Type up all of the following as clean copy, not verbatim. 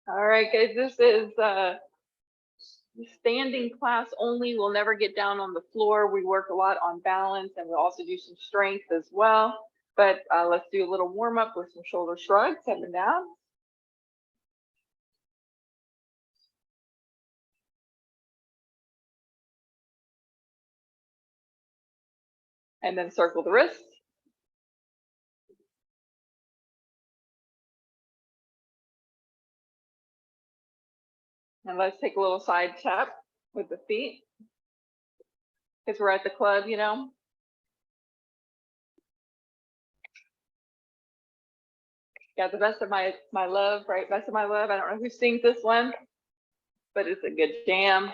All right, guys, this is standing class only. We'll never get down on the floor. We work a lot on balance and we'll also do some strength as well. But let's do a little warm up with some shoulder shrugs up and down. And then circle the wrists. And let's take a little side tap with the feet. Because we're at the club, you know. Got the best of my love, right? Best of my love. I don't know who sings this one, but it's a good jam.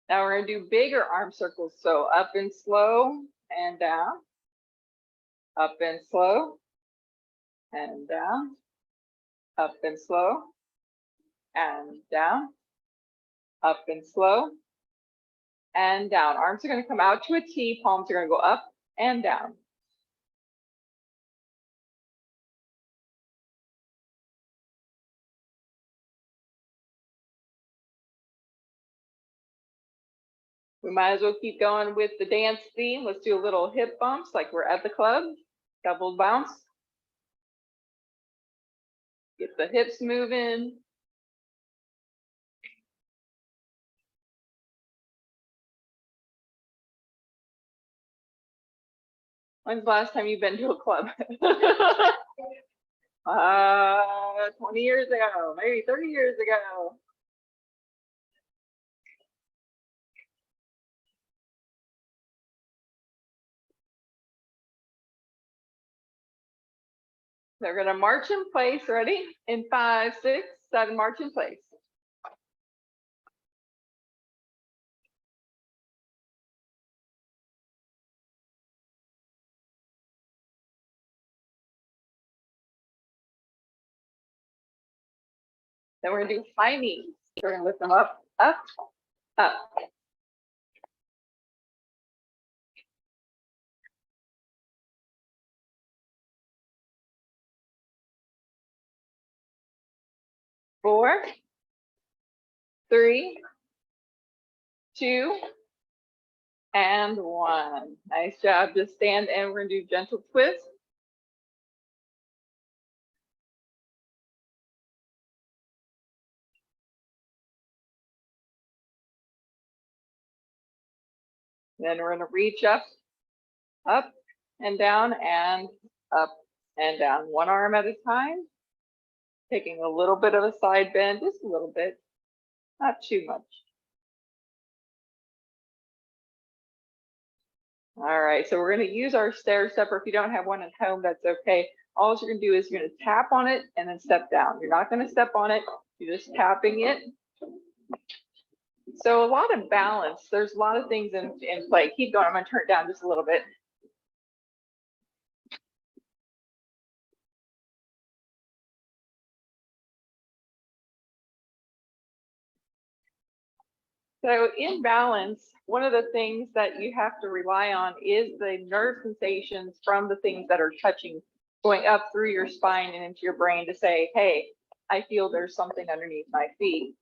Now we're gonna do bigger arm circles. So up and slow and down, up and slow and down, up and slow and down, up and slow and down. Arms are gonna come out to a T, palms are gonna go up and down. We might as well keep going with the dance theme. Let's do a little hip bumps like we're at the club. Double bounce. Get the hips moving. When's the last time you've been to a club? 20 years ago, maybe 30 years ago. They're gonna march in place, ready? In 5, 6, 7, march in place. Then we're gonna do high knees. We're gonna lift them up, up, up. Four, 3, 2, and 1. Nice job. Just stand and we're gonna do gentle twist. Then we're gonna reach up and down and up and down. One arm at a time. Taking a little bit of a side bend, just a little bit, not too much. All right, so we're going to use our stair stepper. If you don't have one at home, that's okay. All you're going to do is you're going to tap on it and then step down. You're not going to step on it. You're just tapping it. So a lot of balance. There's a lot of things in play. Keep going. I'm going to turn it down just a little bit. So in balance, one of the things that you have to rely on is the nerve sensations from the things that are touching, going up through your spine and into your brain to say, hey, I feel there's something underneath my feet.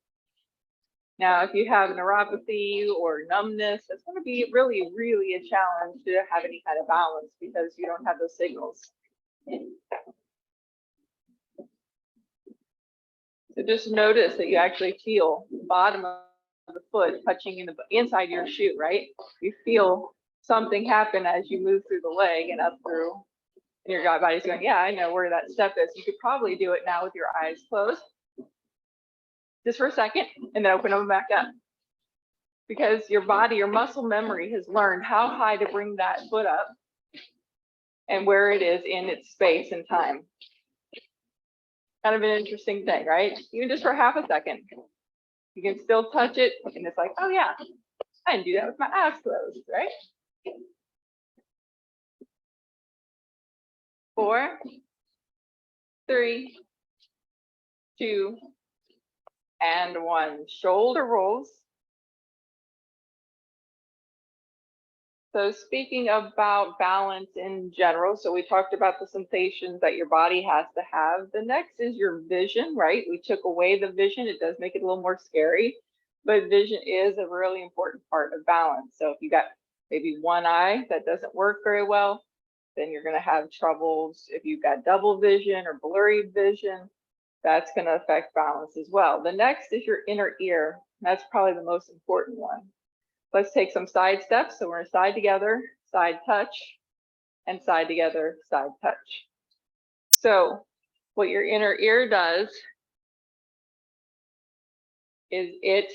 Now, if you have neuropathy or numbness, it's going to be really, really a challenge to have any kind of balance because you don't have those signals. So just notice that you actually feel the bottom of the foot touching in the inside your shoe, right? You feel something happen as you move through the leg and up through, and your body's going, yeah, I know where that step is. You could probably do it now with your eyes closed, just for a second, and then open them back up. Because your body, your muscle memory has learned how high to bring that foot up and where it is in its space and time. Kind of an interesting thing, right? Even just for half a second. You can still touch it, and it's like, oh yeah, I can do that with my eyes closed, right? 4, 3, 2, and 1. Shoulder rolls. So speaking about balance in general, so we talked about the sensations that your body has to have. The next is your vision, right? We took away the vision. It does make it a little more scary, but vision is a really important part of balance. So if you got maybe one eye that doesn't work very well, then you're going to have troubles. If you've got double vision or blurry vision, that's going to affect balance as well. The next is your inner ear. That's probably the most important one. Let's take some side steps. So we're going to side together, side touch, and side together, side touch. So what your inner ear does is it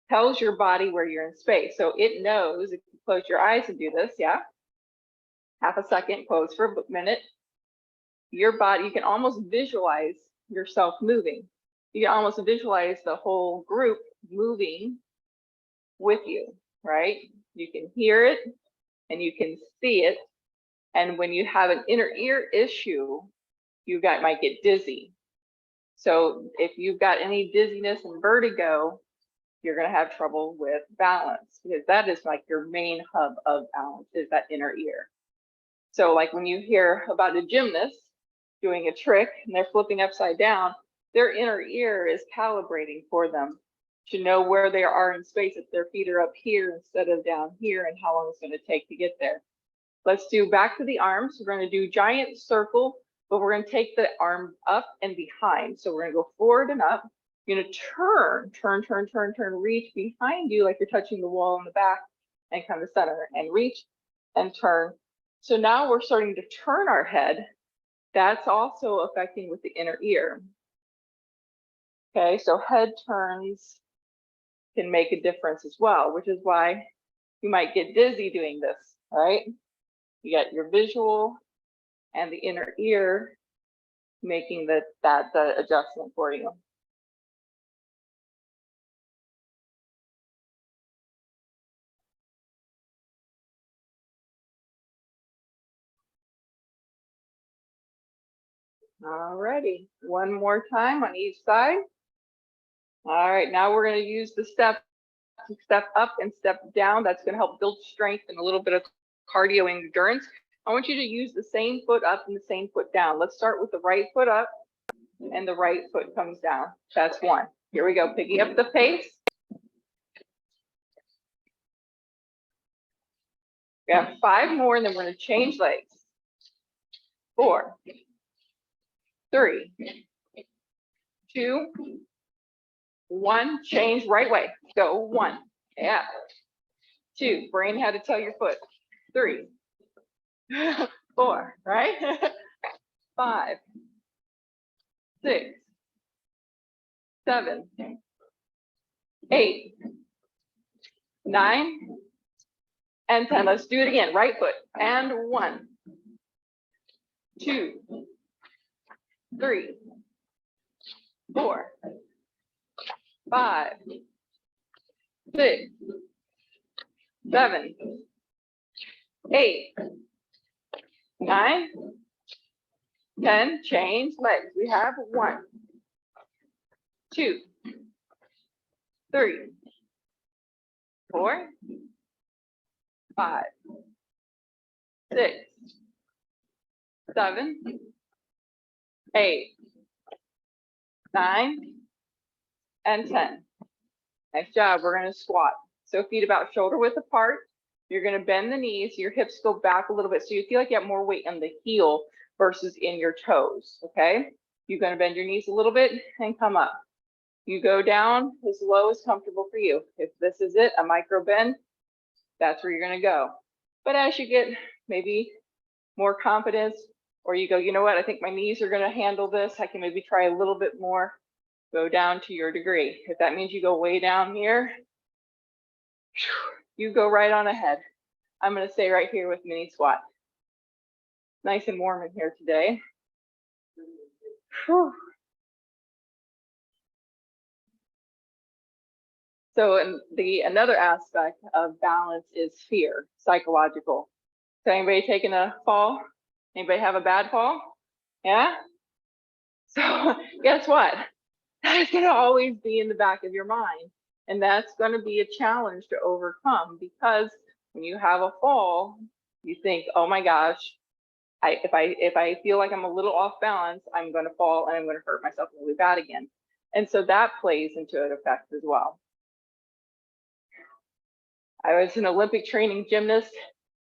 tells your body where you're in space. So it knows, if you close your eyes and do this, yeah, half a second, close for a minute, your body, you can almost visualize yourself moving. You can almost visualize the whole group moving with you, right? You can hear it and you can see it. And when you have an inner ear issue, you might get dizzy. So if you've got any dizziness and vertigo, you're going to have trouble with balance, because that is like your main hub of balance, is that inner ear. So like when you hear about a gymnast doing a trick and they're flipping upside down, their inner ear is calibrating for them to know where they are in space, if their feet are up here instead of down here, and how long it's going to take to get there. Let's do back to the arms. We're going to do giant circle, but we're going to take the arm up and behind. So we're going to go forward and up. You're going to turn, reach behind you like you're touching the wall in the back, and come to center and reach and turn. So now we're starting to turn our head. That's also affecting with the inner ear. Okay, so head turns can make a difference as well, which is why you might get dizzy doing this, right? You got your visual and the inner ear making the adjustment for you. All righty, one more time on each side. All right, now we're going to use the step up and step down. That's going to help build strength and a little bit of cardio endurance. I want you to use the same foot up and the same foot down. Let's start with the right foot up and the right foot comes down. That's one. Here we go, picking up the pace. We have 5 more, and then we're going to change legs. 4, 3, 2, 1, change right way. Go 1, yeah. 2, brain how to tell your foot. 3, 4, right? 5, 6, 7, 8, 9, and 10. Let's do it again. Right foot. And 1, 2, 3, 4, 5, 6, 7, 8, 9, 10. Change legs. We have 1, 2, 3, 4, 5, 6, 7, 8, 9, and 10. Nice job. We're going to squat. So feet about shoulder width apart. You're going to bend the knees. Your hips go back a little bit, so you feel like you have more weight on the heel versus in your toes. Okay. You're going to bend your knees a little bit and come up. You go down as low as comfortable for you. If this is it, a micro bend, that's where you're going to go. But as you get maybe more confidence, or you go, you know what, I think my knees are going to handle this, I can maybe try a little bit more, go down to your degree. If that means you go way down here, you go right on ahead. I'm going to stay right here with mini squat. Nice and warm in here today. Whew. So another aspect of balance is fear, psychological. So anybody taking a fall? Anybody have a bad fall? Yeah? So guess what? That's going to always be in the back of your mind. And that's going to be a challenge to overcome, because When you have a fall, you think, oh my gosh, if I feel like I'm a little off balance, I'm going to fall and I'm going to hurt myself really bad again. And so that plays into an effect as well. I was an Olympic training gymnast,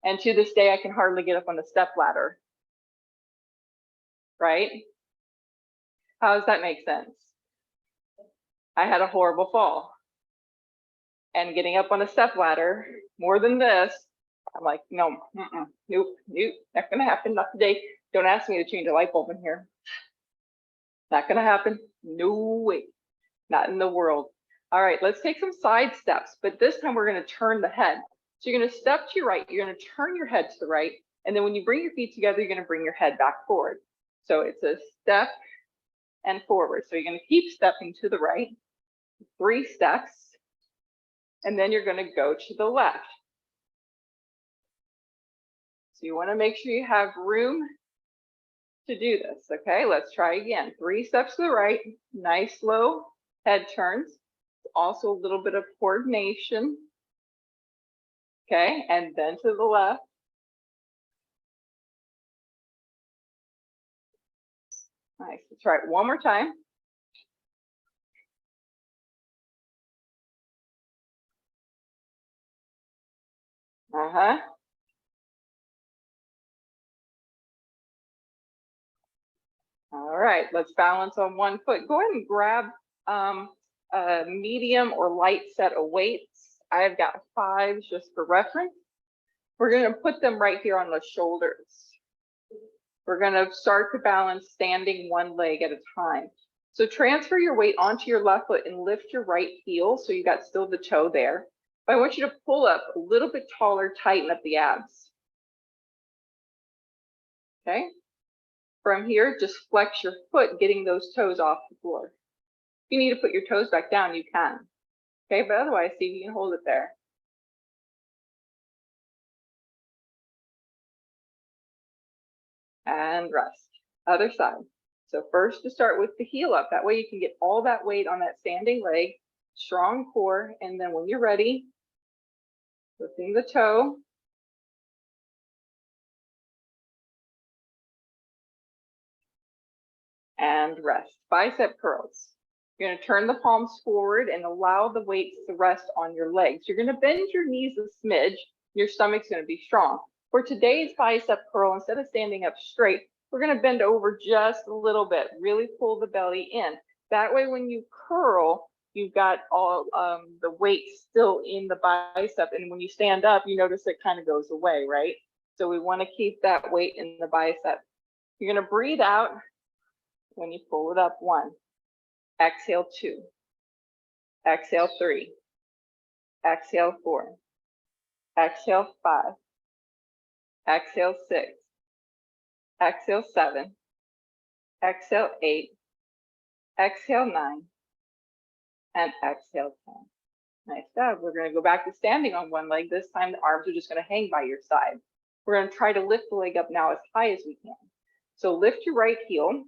and to this day, I can hardly get up on the step ladder. Right? How does that make sense? I had a horrible fall. And getting up on a step ladder, more than this, I'm like, no, nope, not gonna happen, not today. Don't ask me to change a light bulb in here. Not gonna happen, no way, not in the world. All right, let's take some side steps, but this time we're gonna turn the head. So you're gonna step to your right, you're gonna turn your head to the right, and then when you bring your feet together, you're gonna bring your head back forward. So it's a step and forward. So you're gonna keep stepping to the right, 3 steps, and then you're gonna go to the left. So you wanna make sure you have room to do this, okay? Let's try again. 3 steps to the right, nice slow head turns. Also a little bit of coordination, okay? And then to the left. Nice, let's try it one more time. Uh-huh. All right, let's balance on one foot. Go ahead and grab a medium or light set of weights. I've got 5 just for reference. We're gonna put them right here on the shoulders. We're gonna start to balance standing one leg at a time. So transfer your weight onto your left foot and lift your right heel so you got still the toe there. But I want you to pull up a little bit taller, tighten up the abs. Okay? From here, just flex your foot, getting those toes off the floor. If you need to put your toes back down, you can. Okay, but otherwise, see if you can hold it there. And rest. Other side. So first to start with the heel up. That way you can get all that weight on that standing leg, strong core, and then when you're ready, lifting the toe. And rest. Bicep curls. You're going to turn the palms forward and allow the weights to rest on your legs. You're going to bend your knees a smidge. Your stomach's going to be strong. For today's bicep curl, instead of standing up straight, we're going to bend over just a little bit. Really pull the belly in. That way, when you curl, you've got all the weight still in the bicep. And when you stand up, you notice it kind of goes away, right? So we want to keep that weight in the bicep. You're going to breathe out when you pull it up. 1. Exhale 2. Exhale 3. Exhale 4. Exhale 5. Exhale 6. Exhale 7. Exhale 8. Exhale 9. And exhale 10. Nice job. We're going to go back to standing on one leg. This time the arms are just going to hang by your side. We're going to try to lift the leg up now as high as we can. So lift your right heel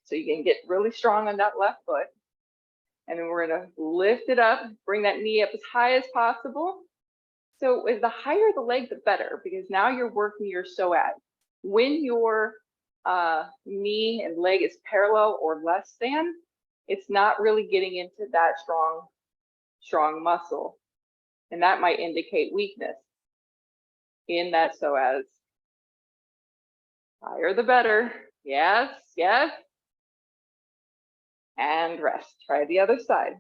so you can get really strong on that left foot. And then we're going to lift it up, bring that knee up as high as possible. So the higher the leg, the better, because now you're working your psoas. When your knee and leg is parallel or less than, it's not really getting into that strong muscle. And that might indicate weakness in that psoas. Higher the better. Yes, yes. And rest. Try the other side.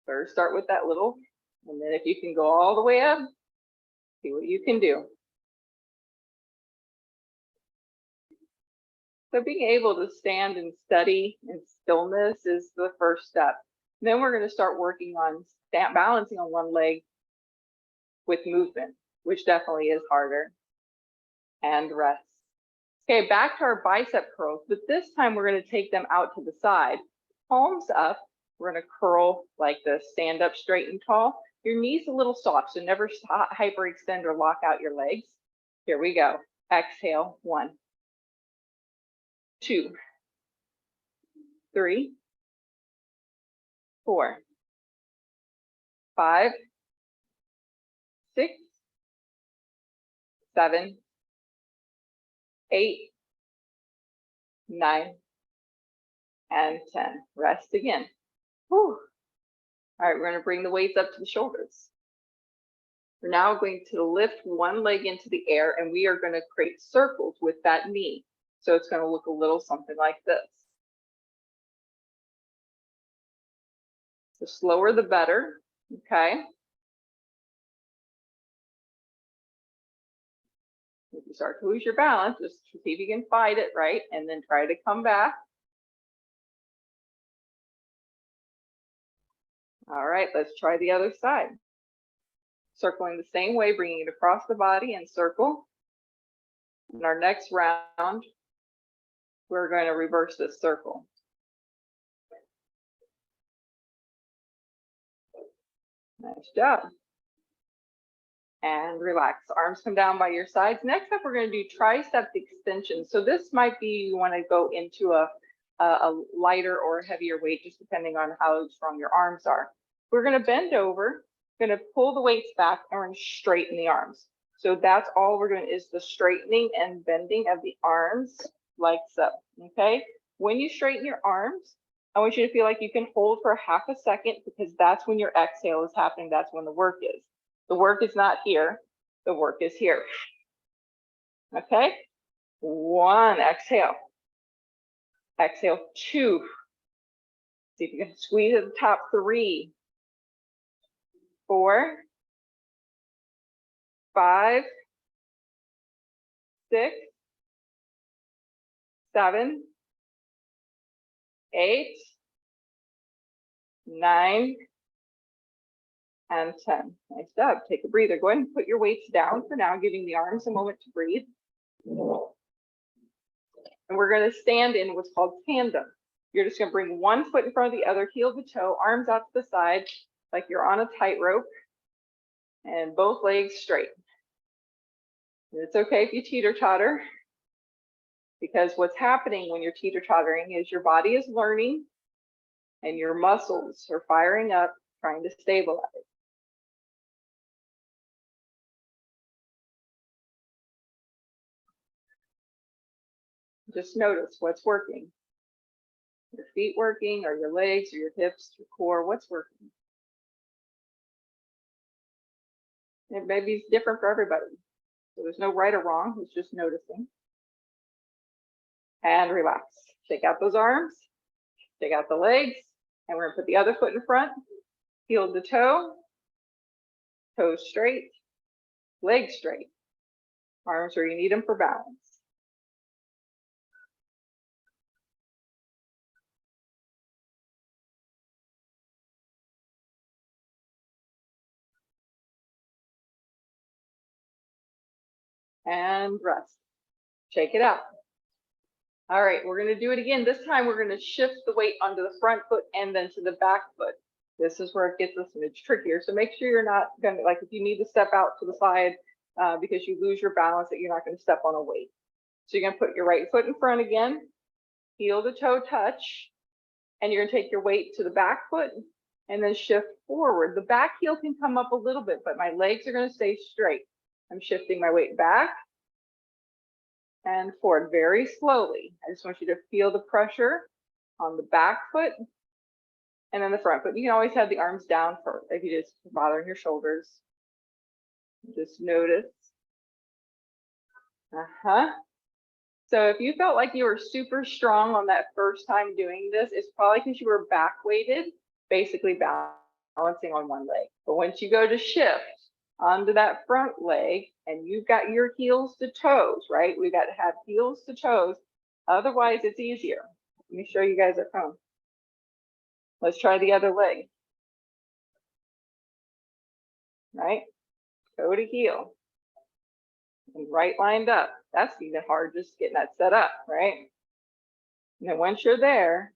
First, start with that little, and then if you can go all the way up, see what you can do. So being able to stand and study in stillness is the first step. Then we're going to start working on balancing on one leg with movement, which definitely is harder. And rest. Okay, back to our bicep curls, but this time we're going to take them out to the side. Palms up, we're going to curl like this, stand up straight and tall. Your knees a little soft, so never hyperextend or lock out your legs. Here we go. Exhale, 1, 2, 3, 4, 5, 6, 7, 8, 9, and 10. Rest again. Whew. All right, we're going to bring the weights up to the shoulders. We're now going to lift one leg into the air, and we are going to create circles with that knee. So it's going to look a little something like this. The slower, the better, okay? If you start to lose your balance, just see if you can fight it, right? And then try to come back. All right, let's try the other side. Circling the same way, bringing it across the body and circle. In our next round, we're going to reverse this circle. Nice job. And relax. Arms come down by your sides. Next up, we're going to do tricep extension. So this might be you want to go into a lighter or heavier weight, just depending on how strong your arms are. We're going to bend over, going to pull the weights back, and we're going to straighten the arms. So that's all we're doing is the straightening and bending of the arms like so, okay? When you straighten your arms, I want you to feel like you can hold for half a second because that's when your exhale is happening. That's when the work is. The work is not here. The work is here. Okay? 1, exhale. Exhale, 2. See if you can squeeze at the top. 3, 4, 5, 6, 7, 8, 9, and 10. Nice job. Take a breather. Go ahead and put your weights down for now, giving the arms a moment to breathe. And we're going to stand in what's called tandem. You're just going to bring one foot in front of the other, heel to toe, arms out to the side, like you're on a tightrope, and both legs straight. And it's okay if you teeter-totter, because what's happening when you're teeter-tottering is your body is learning and your muscles are firing up, trying to stabilize. Just notice what's working. Your feet working, or your legs, or your hips, your core, what's working? It maybe it's different for everybody. So there's no right or wrong, it's just noticing. And relax. Shake out those arms, shake out the legs, and we're gonna put the other foot in front, heel to toe, toes straight, legs straight. Arms where you need them for balance. And rest. Shake it out. All right, we're going to do it again. This time we're going to shift the weight onto the front foot and then to the back foot. This is where it gets a smidge trickier. So make sure you're not going to, like if you need to step out to the side because you lose your balance, that you're not going to step on a weight. So you're going to put your right foot in front again, heel to toe touch, and you're going to take your weight to the back foot and then shift forward. The back heel can come up a little bit, but my legs are going to stay straight. I'm shifting my weight back and forward very slowly. I just want you to feel the pressure on the back foot and then the front foot. You can always have the arms down for if you just bothering your shoulders. Just notice. So if you felt like you were super strong on that first time doing this, it's probably because you were back weighted, basically balancing on one leg. But once you go to shift onto that front leg and you've got your heels to toes, right? We've got to have heels to toes. Otherwise, it's easier. Let me show you guys at home. Let's try the other leg. Right? Toe to heel. And right lined up. That's even hard just getting that set up, right? And then once you're there,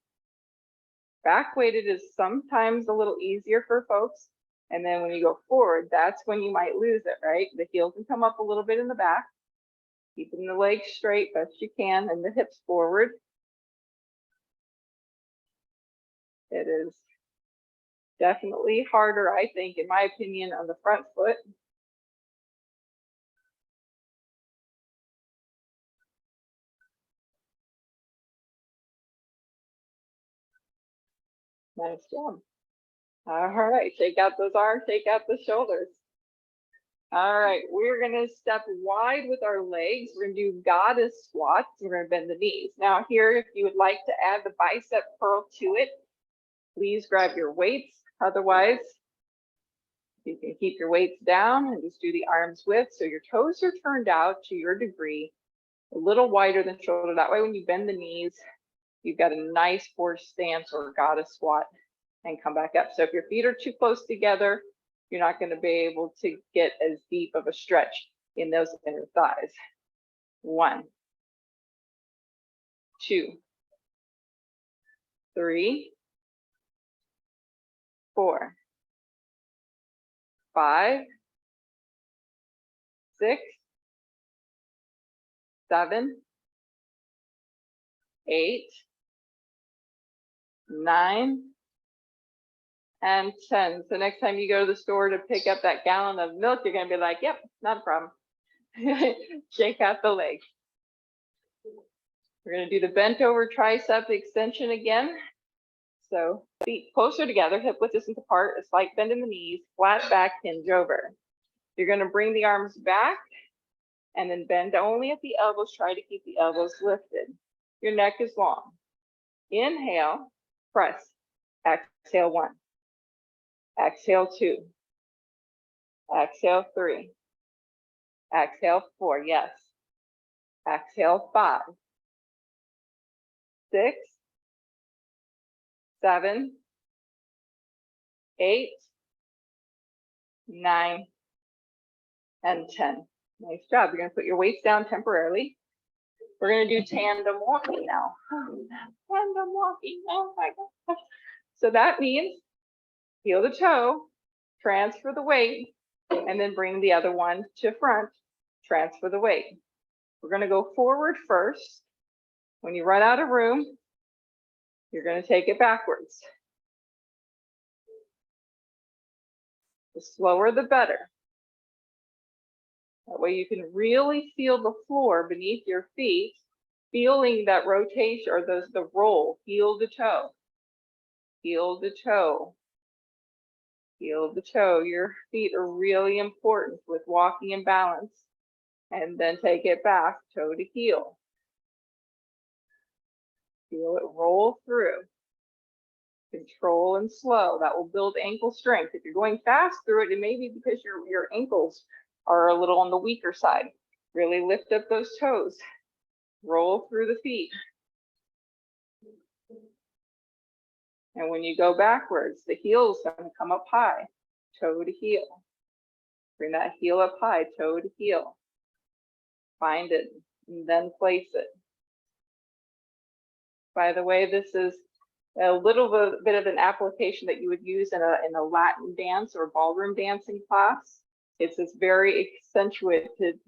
back weighted is sometimes a little easier for folks. And then when you go forward, that's when you might lose it, right? The heel can come up a little bit in the back, keeping the legs straight best you can and the hips forward. It is definitely harder, I think, in my opinion, on the front foot. Nice job. All right, shake out those arms, shake out the shoulders. All right, we're gonna step wide with our legs. We're gonna do goddess squats. We're gonna bend the knees. Now here, if you would like to add the bicep curl to it, please grab your weights. Otherwise, you can keep your weights down and just do the arms width. So your toes are turned out to your degree, a little wider than shoulder. That way, when you bend the knees, you've got a nice horse stance or goddess squat and come back up. So if your feet are too close together, you're not going to be able to get as deep of a stretch in those inner thighs. 1, 2, 3, 4, 5, 6, 7, 8, 9, and 10. So next time you go to the store to pick up that gallon of milk, you're going to be like, yep, not a problem. Shake out the leg. We're going to do the bent over tricep extension again. So feet closer together, hip width distance apart, a slight bend in the knees, flat back, hinge over. You're going to bring the arms back and then bend only at the elbows. Try to keep the elbows lifted. Your neck is long. Inhale, press. Exhale 1. Exhale 2. Exhale 3. Exhale 4. Yes. Exhale 5. 6, 7, 8, 9, and 10. Nice job. You're going to put your weights down temporarily. We're going to do tandem walking now. Tandem walking. Oh my gosh. So that means heel to toe, transfer the weight, and then bring the other one to front, transfer the weight. We're going to go forward first. When you run out of room, you're going to take it backwards. The slower, the better. That way you can really feel the floor beneath your feet, feeling that rotation or the roll, heel to toe, heel to toe, heel to toe. Your feet are really important with walking in balance. And then take it back, toe to heel. Feel it roll through. Control and slow. That will build ankle strength. If you're going fast through it, it may be because your ankles are a little on the weaker side. Really lift up those toes. Roll through the feet. And when you go backwards, the heel's going to come up high, toe to heel. Bring that heel up high, toe to heel. Find it, and then place it. By the way, this is a little bit of an application that you would use in a Latin dance or ballroom dancing class. It's this very accentuated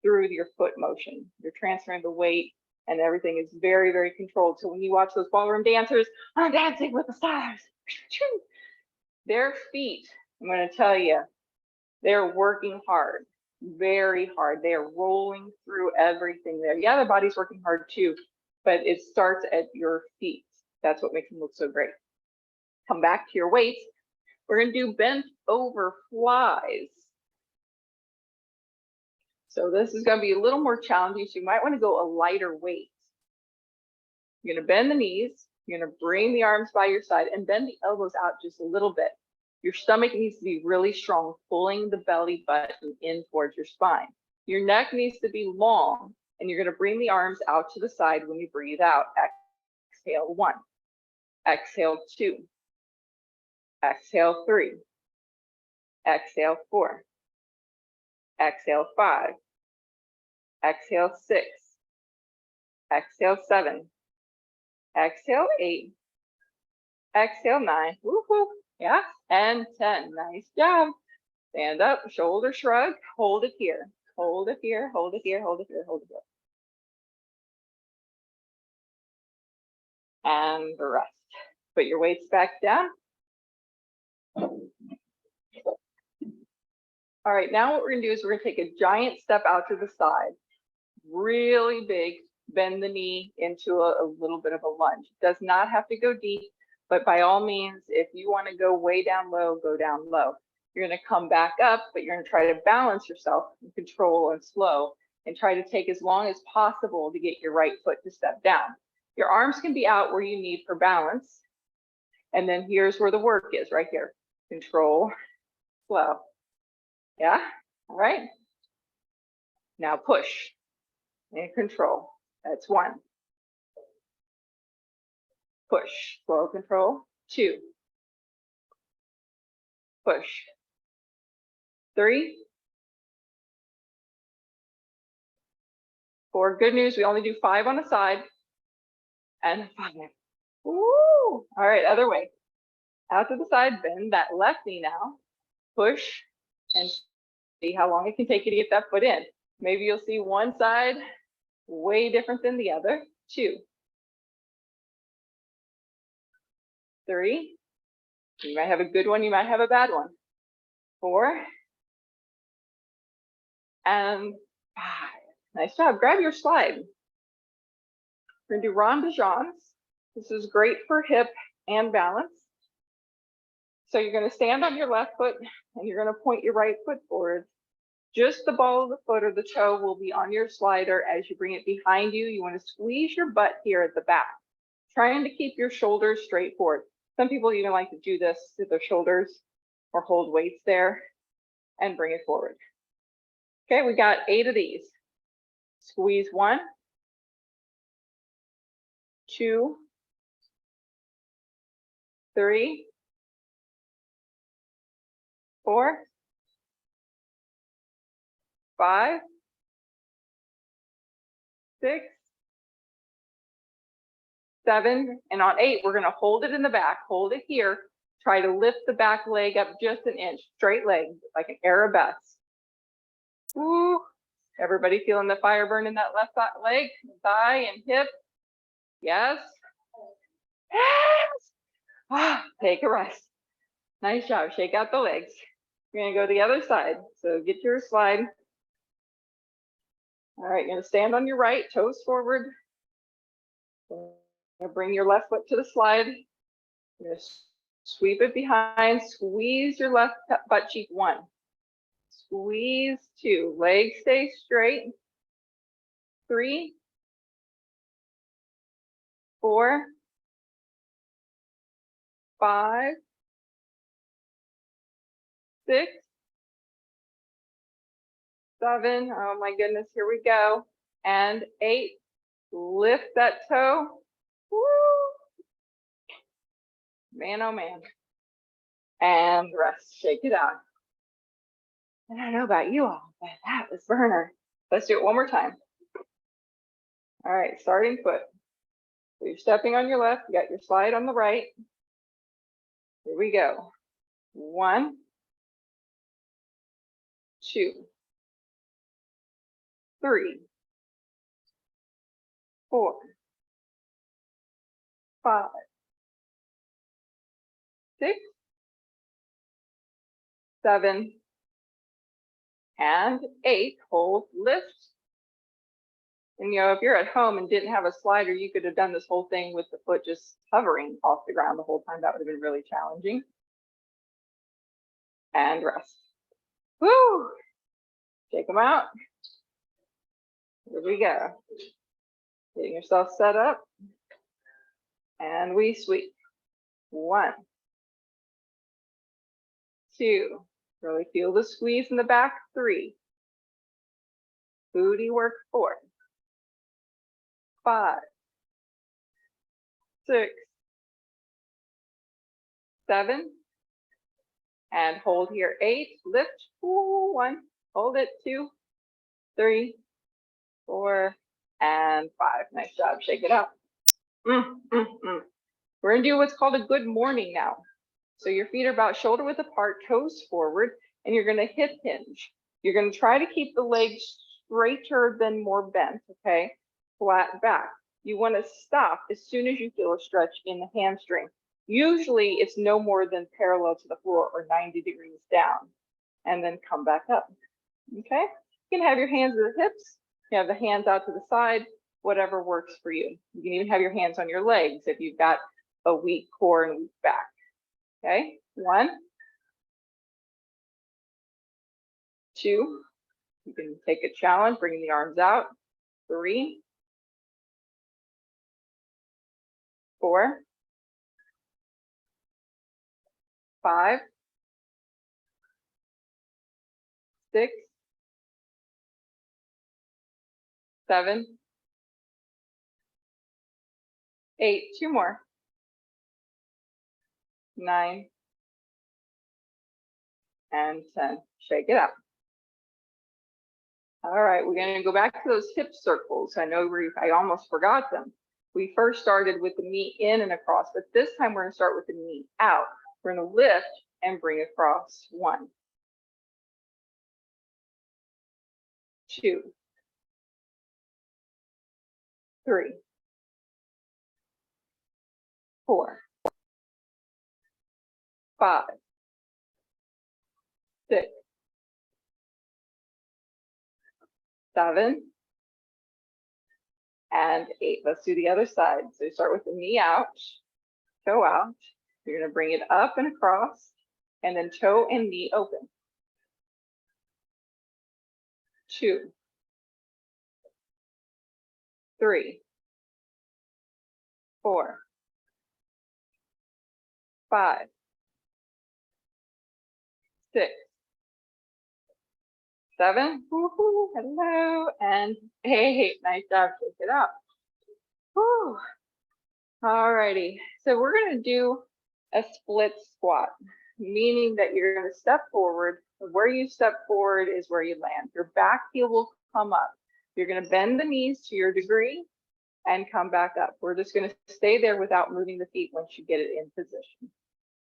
through your foot motion. You're transferring the weight and everything is very, very controlled. So when you watch those ballroom dancers, I'm dancing with the stars. Their feet, I'm going to tell you, they're working hard. Very hard. They are rolling through everything there. Yeah, their body's working hard too, but it starts at your feet. That's what makes them look so great. Come back to your weights. We're going to do bent over flies. So this is going to be a little more challenging. So you might want to go a lighter weight. You're going to bend the knees. You're going to bring the arms by your side and bend the elbows out just a little bit. Your stomach needs to be really strong, pulling the belly button in towards your spine. Your neck needs to be long, and you're going to bring the arms out to the side when you breathe out. Exhale 1. Exhale 2. Exhale 3. Exhale 4. Exhale 5. Exhale 6. Exhale 7. Exhale 8. Exhale 9. Woohoo! Yeah, and 10. Nice job. Stand up, shoulder shrug, hold it here. Hold it here, hold it here, hold it here, hold it here. And rest. Put your weights back down. All right, now what we're gonna do is we're gonna take a giant step out to the side. Really big bend the knee into a little bit of a lunge. It does not have to go deep, but by all means, if you want to go way down low, go down low. You're going to come back up, but you're going to try to balance yourself and control and slow and try to take as long as possible to get your right foot to step down. Your arms can be out where you need for balance. And then here's where the work is, right here. Control, slow. Yeah, all right. Now push and control. That's 1. Push, slow control. 2. Push. 3. 4. Good news, we only do 5 on the side. And 5. Woo! All right, other way. Out to the side, bend that left knee now. Push and see how long it can take you to get that foot in. Maybe you'll see one side way different than the other. 2. 3. You might have a good one, you might have a bad one. 4. And 5. Nice job. Grab your slide. We're going to do rond de jambes. This is great for hip and balance. So you're going to stand on your left foot and you're going to point your right foot forward. Just the ball of the foot or the toe will be on your slider. As you bring it behind you, you want to squeeze your butt here at the back, trying to keep your shoulders straight forward. Some people even like to do this to their shoulders or hold weights there and bring it forward. Okay, we got 8 of these. Squeeze 1, 2, 3, 4, 5, 6, 7, and on 8, we're going to hold it in the back. Hold it here. Try to lift the back leg up just an inch. Straight leg, like an arabesque. Woo! Everybody feeling the fire burn in that left leg, thigh, and hip? Yes? Yes! Ah, take a rest. Nice job. Shake out the legs. You're going to go to the other side. So get your slide. All right, you're going to stand on your right, toes forward. You're going to bring your left foot to the slide. You're going to sweep it behind. Squeeze your left butt cheek. 1. Squeeze 2. Legs stay straight. 3, 4, 5, 6, 7. Oh my goodness, here we go. And 8. Lift that toe. Woo! Man, oh man. And rest. Shake it out. And I don't know about you all, but that was burner. Let's do it one more time. All right, starting foot. So you're stepping on your left, you got your slide on the right. Here we go. 1, 2, 3, 4, 5, 6, 7, and 8. Hold, lift. And if you're at home and didn't have a slider, you could have done this whole thing with the foot just hovering off the ground the whole time. That would have been really challenging. And rest. Woo! Take them out. Here we go. Getting yourself set up. And we sweep. 1, 2. Really feel the squeeze in the back. 3. Booty work. 4, 5, 6, 7, and hold here. 8. Lift. 1. Hold it. 2, 3, 4, and 5. Nice job. Shake it out. We're gonna do what's called a good morning now. So your feet are about shoulder width apart, toes forward, and you're gonna hip hinge. You're gonna try to keep the legs straighter than more bent, okay? Flat back. You wanna stop as soon as you feel a stretch in the hamstring. Usually it's no more than parallel to the floor or 90 degrees down, and then come back up, okay? You can have your hands at the hips, you have the hands out to the side. whatever works for you. You can even have your hands on your legs if you've got a weak core and weak back. Okay, 1, 2, you can take a challenge, bringing the arms out. 3, 4, 5, 6, 7, 8, 2 more, 9, and 10. Shake it out. All right, we're going to go back to those hip circles. I know I almost forgot them. We first started with the knee in and across, but this time we're going to start with the knee out. We're going to lift and bring across. 1, 2, 3, 4, 5, 6, 7, and 8. Let's do the other side. So you start with the knee out, toe out. You're going to bring it up and across, and then toe and knee open. 2, 3, 4, 5, 6, 7, woohoo, hello, and 8. Nice job, shake it out. Woo. All righty, so we're going to do a split squat, meaning that you're going to step forward. Where you step forward is where you land. Your back heel will come up. You're going to bend the knees to your degree and come back up. We're just going to stay there without moving the feet once you get it in position.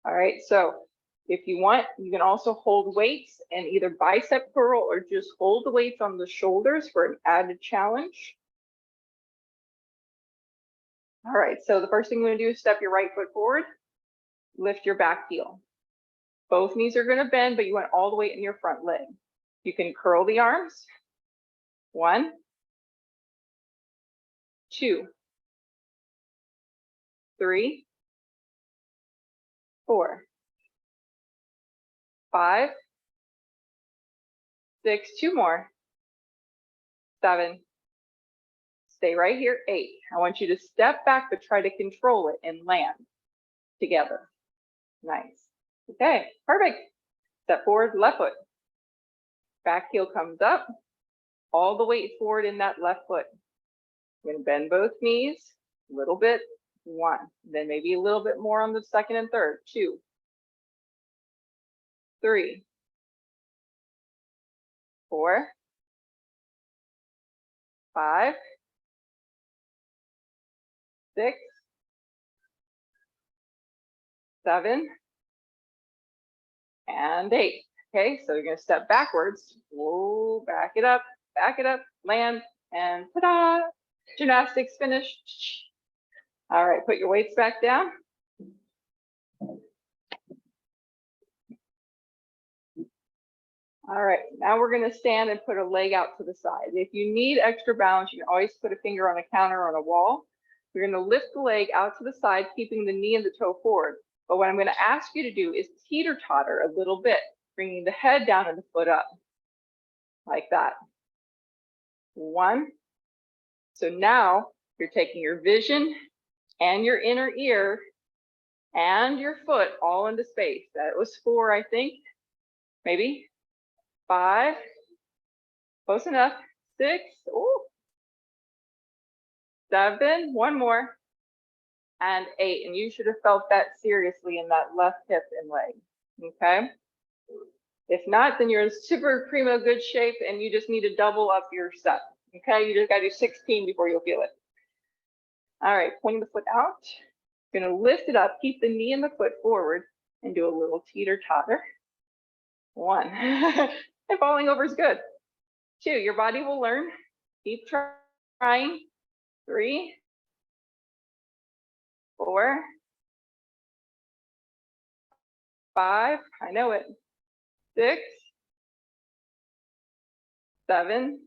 All right, so if you want, you can also hold weights and either bicep curl or just hold the weights on the shoulders for an added challenge. All right, so the first thing you're going to do is step your right foot forward, lift your back heel. Both knees are going to bend, but you want all the weight in your front leg. You can curl the arms. 1, 2, 3, 4, 5, 6, 2 more, 7, stay right here, 8. I want you to step back, but try to control it and land together. Nice. Okay, perfect. Step forward, left foot. Back heel comes up, all the weight forward in that left foot. You're gonna bend both knees, a little bit, 1, then maybe a little bit more on the second and third, 2, 3, 4, 5, 6, 7, and 8. Okay, so you're gonna step backwards. Whoa, back it up, land, and ta-da! Gymnastics finished. All right, put your weights back down. All right, now we're gonna stand and put a leg out to the side. If you need extra balance, you can always put a finger on a counter or on a wall. You're gonna lift the leg out to the side, keeping the knee and the toe forward. But what I'm gonna ask you to do is teeter-totter a little bit, bringing the head down and the foot up, like that. 1. So now you're taking your vision and your inner ear and your foot all into space. That was 4, I think, maybe. 5, close enough. 6, ooh. 7, 1 more, and 8. And you should have felt that seriously in that left hip and leg, okay? If not, then you're in super primo good shape and you just need to double up your set, okay? You just gotta do 16 before you'll feel it. All right, pointing the foot out. You're gonna lift it up, keep the knee and the foot forward, and do a little teeter-totter. 1, and falling over is good. 2, your body will learn. Keep trying. 3, 4, 5, I know it. 6, 7,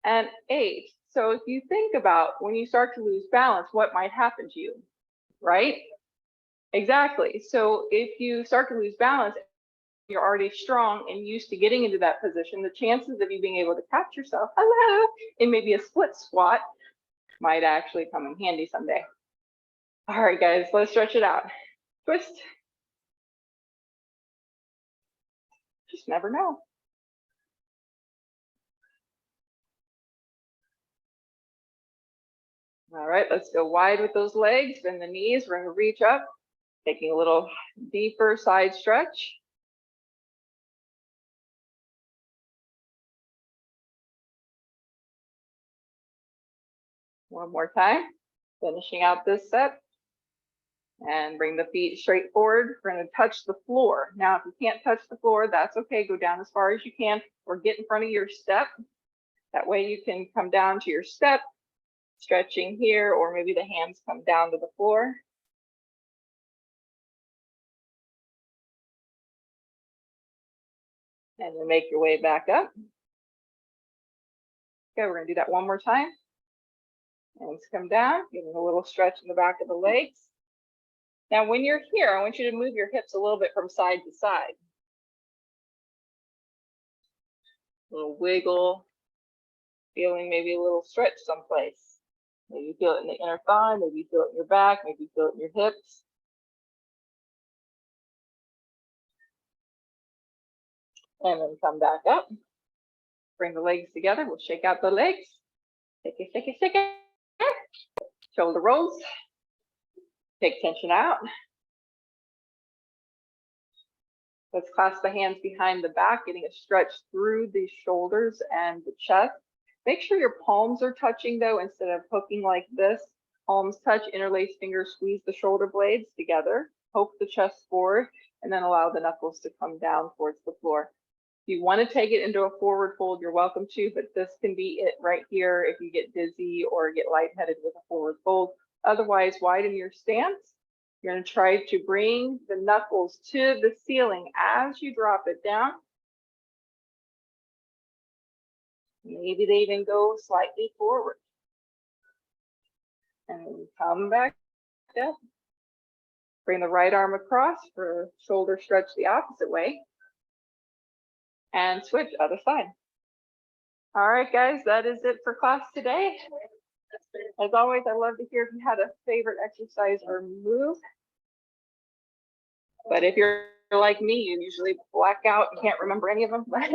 and 8. So if you think about when you start to lose balance, what might happen to you, right? Exactly. So if you start to lose balance, you're already strong and used to getting into that position, the chances of you being able to catch yourself, hello, in maybe a split squat might actually come in handy someday. All right, guys, let's stretch it out. Twist. Just never know. All right, let's go wide with those legs, bend the knees, we're gonna reach up, taking a little deeper side stretch. One more time, finishing out this set. And bring the feet straight forward. We're gonna touch the floor. Now, if you can't touch the floor, that's okay, go down as far as you can, or get in front of your step. That way you can come down to your step, stretching here, or maybe the hands come down to the floor. And then make your way back up. Okay, we're gonna do that one more time. Hands come down, giving a little stretch in the back of the legs. Now, when you're here, I want you to move your hips a little bit from side to side. A little wiggle, feeling maybe a little stretch someplace. Maybe you feel it in the inner thigh, maybe you feel it in your back, maybe you feel it in your hips. And then come back up. Bring the legs together. We'll shake out the legs. Shake it, shake it, shake it. Shoulder rolls. Take tension out. Let's clasp the hands behind the back, getting a stretch through the shoulders and the chest. Make sure your palms are touching though, instead of hooking like this. Palms touch, interlace fingers, squeeze the shoulder blades together, poke the chest forward, and then allow the knuckles to come down towards the floor. If you want to take it into a forward fold, you're welcome to, but this can be it right here if you get dizzy or get lightheaded with a forward fold. Otherwise, widen your stance. You're going to try to bring the knuckles to the ceiling as you drop it down. Maybe they even go slightly forward. And come back up. Bring the right arm across for shoulder stretch the opposite way. And switch other side. All right, guys, that is it for class today. As always, I'd love to hear if you had a favorite exercise or move. But if you're like me, you usually black out and can't remember any of them. Let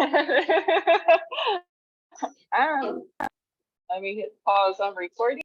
me hit pause on recording.